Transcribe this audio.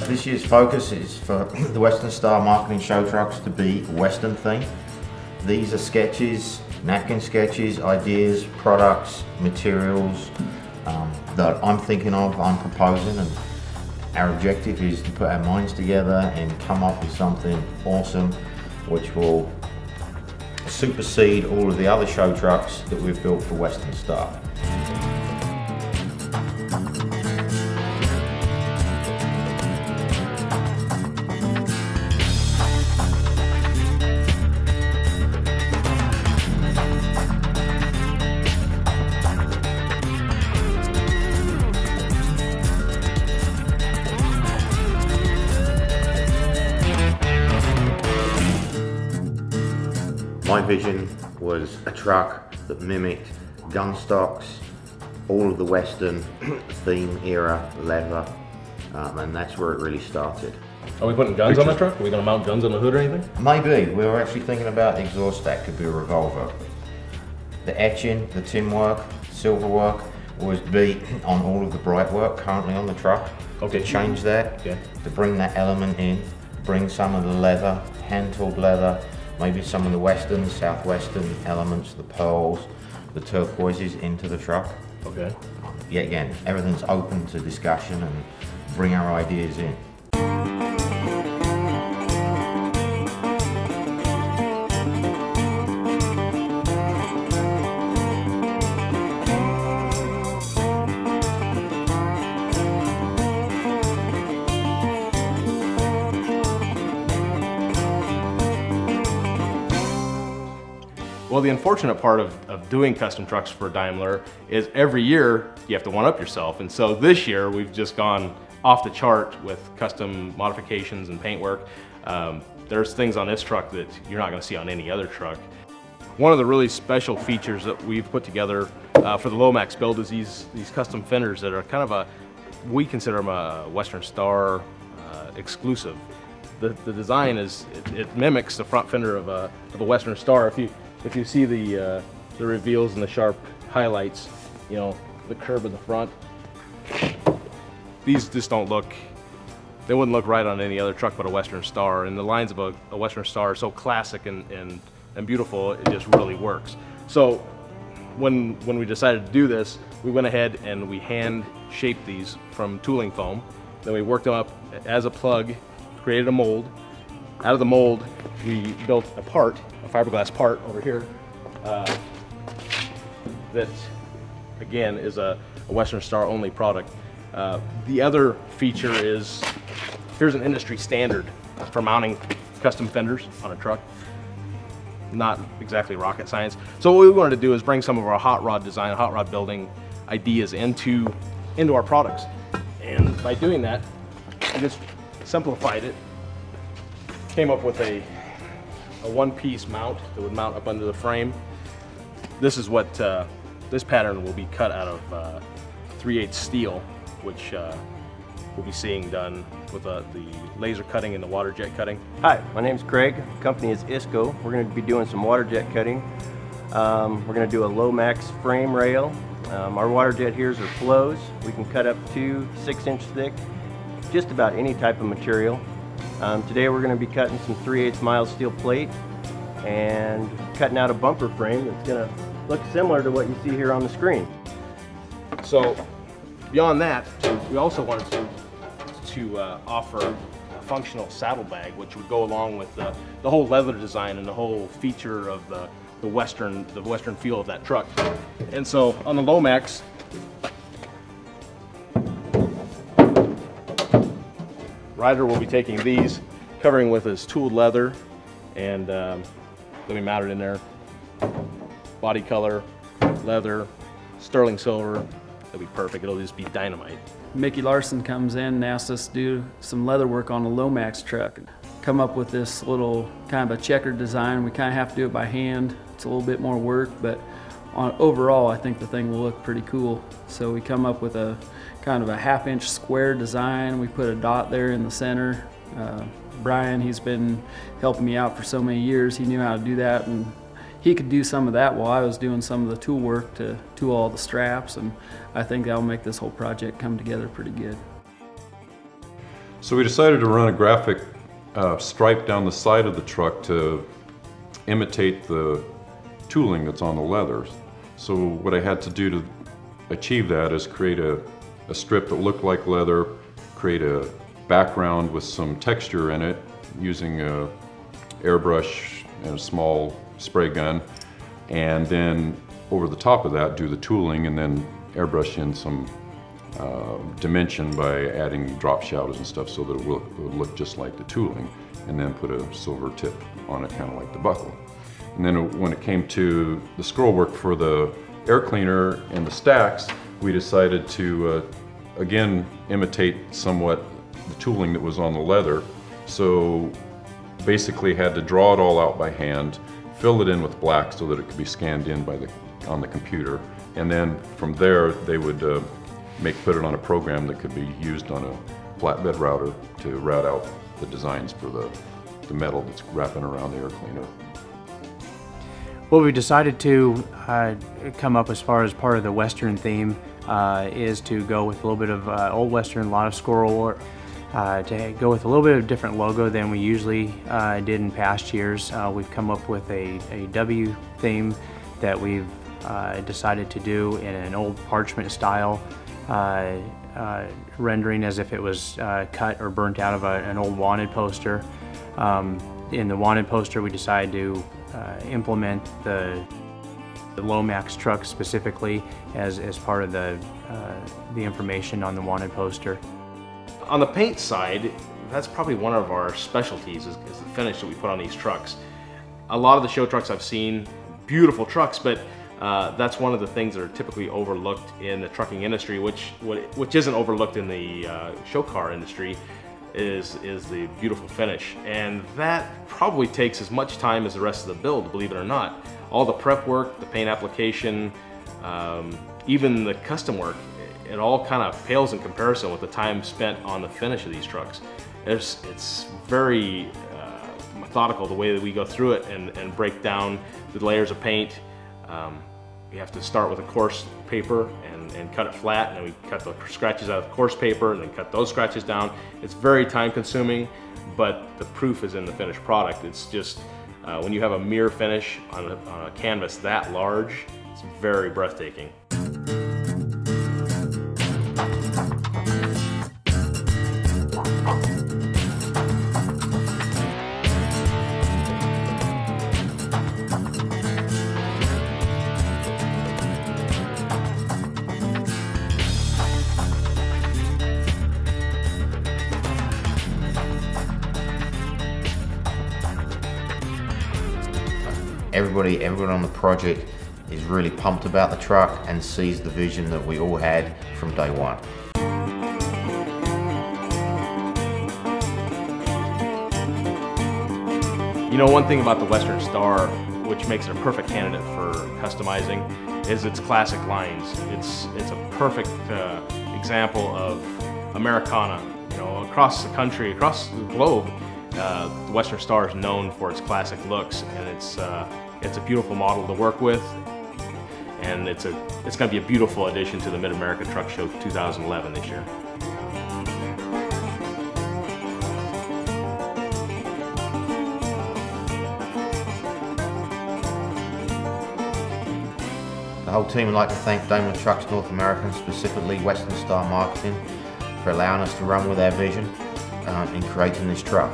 this year's focus is for the Western Star marketing show trucks to be Western themed. These are sketches, napkin sketches, ideas, products, materials that I'm thinking of, I'm proposing, and our objective is to put our minds together and come up with something awesome which will supersede all of the other show trucks that we've built for Western Star. My vision was a truck that mimicked gun stocks, all of the Western theme era leather, and that's where it really started. Are we putting guns on the truck? Are we going to mount guns on the hood or anything? Maybe. We were actually thinking about the exhaust stack could be a revolver. The etching, the tin work, silver work was be on all of the bright work currently on the truck. Okay. To change that, to bring that element in, bring some of the leather, hand-tooled leather, maybe some of the Western, Southwestern elements, the pearls, the turquoises into the truck. Okay. Yet again, everything's open to discussion and bring our ideas in. Well, the unfortunate part of doing custom trucks for Daimler is every year you have to one-up yourself. And so this year we've just gone off the chart with custom modifications and paintwork. There's things on this truck that you're not going to see on any other truck. One of the really special features that we've put together for the Lowmax build is these custom fenders that are kind of we consider them a Western Star exclusive. The design it mimics the front fender of a Western Star. If you see the reveals and the sharp highlights, you know, the curb in the front, these just don't look, they wouldn't look right on any other truck but a Western Star. And the lines of a Western Star are so classic and beautiful, it just really works. So when we decided to do this, we went ahead and we hand shaped these from tooling foam. Then we worked them up as a plug, created a mold. Out of the mold, we built a fiberglass part over here that, again, is a Western Star only product. The other feature is, here's an industry standard for mounting custom fenders on a truck. Not exactly rocket science. So what we wanted to do is bring some of our hot rod design, hot rod building ideas into our products. And by doing that, we just simplified it. Came up with a one-piece mount that would mount up under the frame. This is what this pattern will be cut out of 3/8 steel, which we'll be seeing done with the laser cutting and the water jet cutting. Hi, my name's Craig. Company is ISCO. We're going to be doing some water jet cutting. We're going to do a Lowmax frame rail. Our water jet here are flows. We can cut up to 6-inch thick, just about any type of material. Today we're going to be cutting some 3/8 mild steel plate and cutting out a bumper frame that's going to look similar to what you see here on the screen. So beyond that, we also wanted to offer a functional saddlebag, which would go along with the whole leather design and the whole feature of the Western feel of that truck. And so on the Lowmax, rider will be taking these, covering with his tooled leather, and they'll be mounted in there. Body color, leather, sterling silver, it'll be perfect. It'll just be dynamite. Mickey Larson comes in and asks us to do some leather work on a Lowmax truck. Come up with this little kind of a checkered design. We kind of have to do it by hand. It's a little bit more work, but overall I think the thing will look pretty cool. So we come up with a kind of a 1/2-inch square design. We put a dot there in the center. Brian, he's been helping me out for so many years. He knew how to do that, and he could do some of that while I was doing some of the tool work to tool all the straps, and I think that'll make this whole project come together pretty good. So we decided to run a graphic stripe down the side of the truck to imitate the tooling that's on the leather. So what I had to do to achieve that is create a strip that looked like leather, create a background with some texture in it using a airbrush and a small spray gun, and then over the top of that do the tooling and then airbrush in some dimension by adding drop shadows and stuff so that it would look just like the tooling, and then put a silver tip on it, kind of like the buckle. And then when it came to the scroll work for the air cleaner and the stacks, we decided to again imitate somewhat the tooling that was on the leather. So basically had to draw it all out by hand, fill it in with black so that it could be scanned in on the computer, and then from there they would put it on a program that could be used on a flatbed router to route out the designs for the metal that's wrapping around the air cleaner. What we decided to come up as far as part of the Western theme is to go with a little bit of Old Western, a lot of squirrel, to go with a little bit of different logo than we usually did in past years. We've come up with a W theme that we've decided to do in an old parchment style rendering, as if it was cut or burnt out of an old wanted poster. In the wanted poster, we decided to implement the Lowmax truck specifically as part of the information on the wanted poster. On the paint side, that's probably one of our specialties is the finish that we put on these trucks. A lot of the show trucks I've seen, beautiful trucks, but that's one of the things that are typically overlooked in the trucking industry, which isn't overlooked in the show car industry, is the beautiful finish. And that probably takes as much time as the rest of the build, believe it or not. All the prep work, the paint application, even the custom work, it all kind of pales in comparison with the time spent on the finish of these trucks. It's very methodical the way that we go through it and break down the layers of paint. We have to start with a coarse paper and cut it flat, and then we cut the scratches out of the coarse paper and then cut those scratches down. It's very time consuming, but the proof is in the finished product. It's just, when you have a mirror finish on a canvas that large, it's very breathtaking. Everyone on the project is really pumped about the truck and sees the vision that we all had from day one. You know, one thing about the Western Star, which makes it a perfect candidate for customizing, is its classic lines. It's a perfect example of Americana. You know, across the country, across the globe, the Western Star is known for its classic looks, and it's a beautiful model to work with, and it's going to be a beautiful addition to the Mid-America Truck Show 2011 this year. The whole team would like to thank Daimler Trucks North America, and specifically Western Star Marketing, for allowing us to run with our vision in creating this truck.